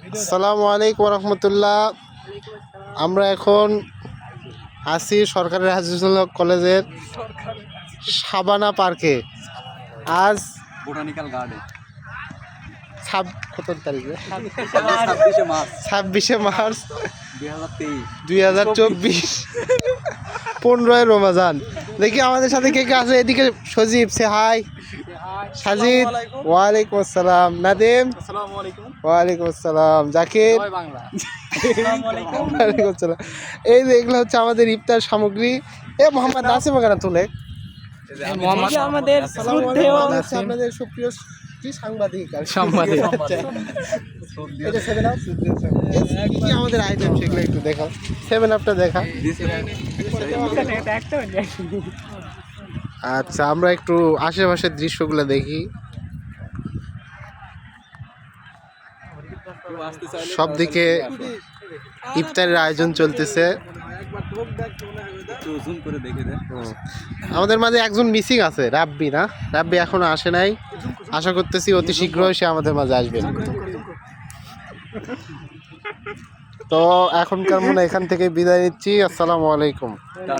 আসসালামু আলাইকুম রহমতুল্লাহ। আমরা এখন আছি সরকারি হাফিজুল্লাহ কলেজের সাবানা পার্কে। আজ বোটানিক্যাল গার্ডেন কত তারিখে? 26শে মার্চ 26 মার্চ 2024, 15ই রমজান। দেখি আমাদের সাথে কে কে আছে। এদিকে সজীব, সে হাই। সাজিদ, ওয়ালাইকুম আসসালাম। নাদিম, ওয়ালাইকুম আসসালাম। জাকির, ওয়ালাইকুম আসসালাম। এই যে এগুলো হচ্ছে আমাদের ইফতার সামগ্রী। মোহাম্মদ নাসিম এখানে তুলে। আমাদের আপনাদের সুপ্রিয় কি সাংবাদিক কি আমাদের আইটেম সেগুলো একটু দেখাও। 7 আপটা দেখা। আচ্ছা, আমরা একটু আশেপাশের দৃশ্যগুলো দেখি। সব দিকে ইফতারের আয়োজন চলতেছে। আমাদের মাঝে একজন মিসিং আছে, রাব্বি। না, রাব্বি এখনো আসে নাই। আশা করতেছি অতি শীঘ্রই সে আমাদের মাঝে আসবে। তো এখনকার মনে এখান থেকে বিদায় নিচ্ছি। আসসালামু আলাইকুম।